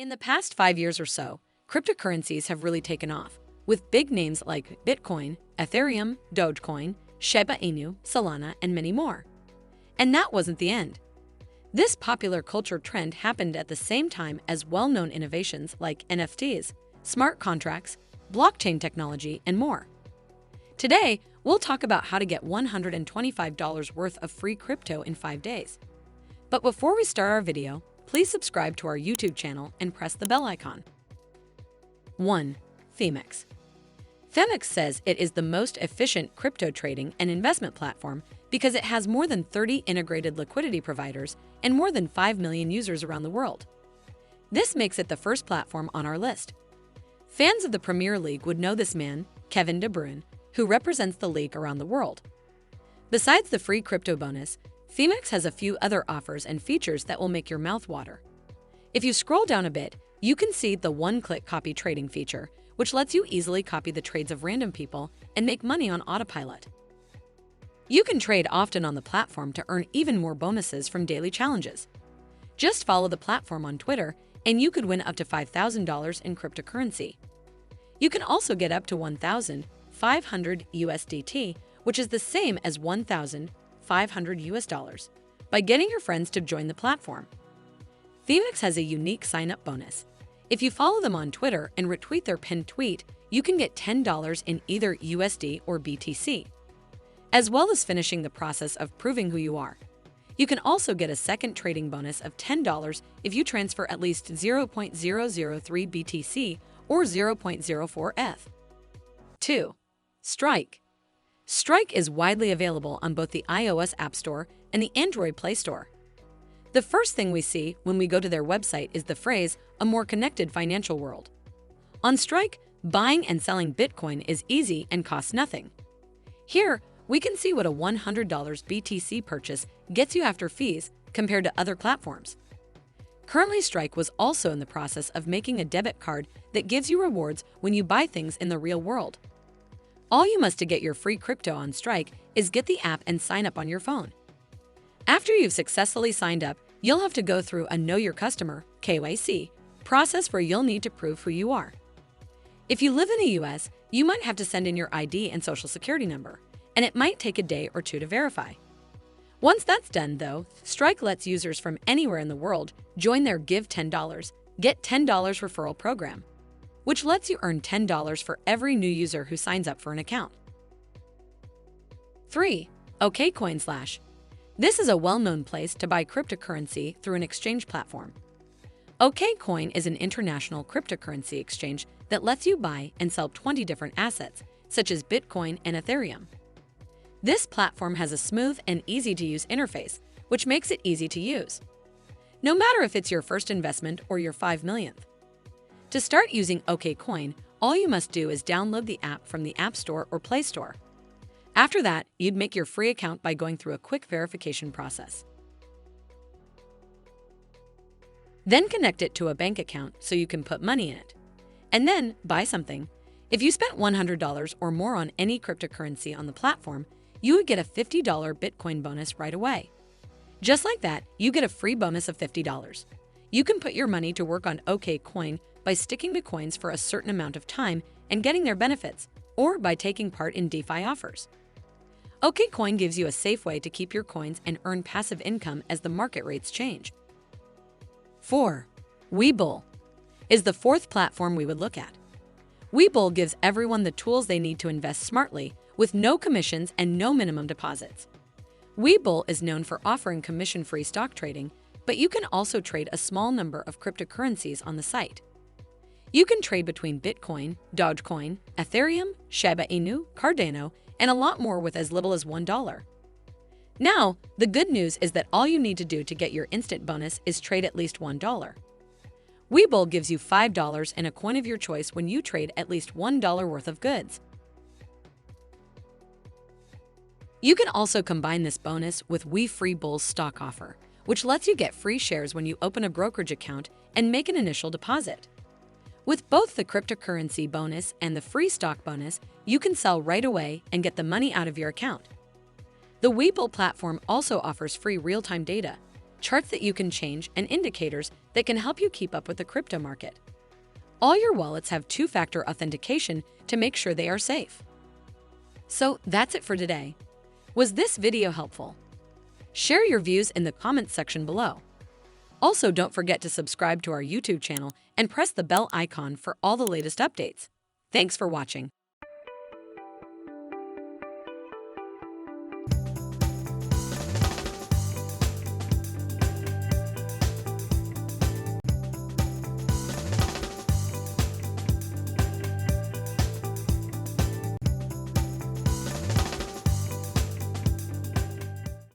In the past 5 years or so, cryptocurrencies have really taken off, with big names like Bitcoin, Ethereum, Dogecoin, Shiba Inu, Solana, and many more. And that wasn't the end. This popular culture trend happened at the same time as well-known innovations like NFTs, smart contracts, blockchain technology, and more. Today, we'll talk about how to get $125 worth of free crypto in 5 days. But before we start our video, please subscribe to our YouTube channel and press the bell icon. 1. Phemex. Phemex says it is the most efficient crypto trading and investment platform because it has more than 30 integrated liquidity providers and more than 5 million users around the world. This makes it the first platform on our list. Fans of the Premier League would know this man, Kevin De Bruyne, who represents the league around the world. Besides the free crypto bonus, Phemex has a few other offers and features that will make your mouth water. If you scroll down a bit, you can see the one-click copy trading feature, which lets you easily copy the trades of random people and make money on autopilot. You can trade often on the platform to earn even more bonuses from daily challenges. Just follow the platform on Twitter and you could win up to $5,000 in cryptocurrency. You can also get up to 1,500 USDT, which is the same as 1,500 US dollars, by getting your friends to join the platform. Phemex has a unique sign-up bonus. If you follow them on Twitter and retweet their pinned tweet, you can get $10 in either USD or BTC, as well as finishing the process of proving who you are. You can also get a second trading bonus of $10 if you transfer at least 0.003 BTC or 0.04 ETH. 2. Strike. Strike is widely available on both the iOS App Store and the Android Play Store. The first thing we see when we go to their website is the phrase, "a more connected financial world." On Strike, buying and selling Bitcoin is easy and costs nothing. Here, we can see what a $100 BTC purchase gets you after fees compared to other platforms. Currently, Strike was also in the process of making a debit card that gives you rewards when you buy things in the real world. All you must to get your free crypto on Strike is get the app and sign up on your phone. After you've successfully signed up, you'll have to go through a Know Your Customer (KYC) process where you'll need to prove who you are. If you live in the US, you might have to send in your ID and social security number, and it might take a day or two to verify. Once that's done, though, Strike lets users from anywhere in the world join their Give $10, Get $10 referral program, which lets you earn $10 for every new user who signs up for an account. 3. OKCoin/. This is a well-known place to buy cryptocurrency through an exchange platform. OKCoin is an international cryptocurrency exchange that lets you buy and sell 20 different assets, such as Bitcoin and Ethereum. This platform has a smooth and easy-to-use interface, which makes it easy to use, no matter if it's your first investment or your 5 millionth. To start using OKCoin, all you must do is download the app from the App Store or Play Store. After that, you'd make your free account by going through a quick verification process. Then connect it to a bank account so you can put money in it. And then buy something. If you spent $100 or more on any cryptocurrency on the platform, you would get a $50 Bitcoin bonus right away. Just like that, you get a free bonus of $50. You can put your money to work on OKCoin by sticking to coins for a certain amount of time and getting their benefits, or by taking part in DeFi offers. OKCoin gives you a safe way to keep your coins and earn passive income as the market rates change. 4. Webull is the fourth platform we would look at. Webull gives everyone the tools they need to invest smartly with no commissions and no minimum deposits. Webull is known for offering commission-free stock trading, but you can also trade a small number of cryptocurrencies on the site. You can trade between Bitcoin, Dogecoin, Ethereum, Shiba Inu, Cardano, and a lot more with as little as $1. Now, the good news is that all you need to do to get your instant bonus is trade at least $1. Webull gives you $5 and a coin of your choice when you trade at least $1 worth of goods. You can also combine this bonus with WeFreeBull's stock offer, which lets you get free shares when you open a brokerage account and make an initial deposit. With both the cryptocurrency bonus and the free stock bonus, you can sell right away and get the money out of your account. The Webull platform also offers free real-time data, charts that you can change, and indicators that can help you keep up with the crypto market. All your wallets have two-factor authentication to make sure they are safe. So that's it for today. Was this video helpful? Share your views in the comments section below. Also, don't forget to subscribe to our YouTube channel and press the bell icon for all the latest updates. Thanks for watching.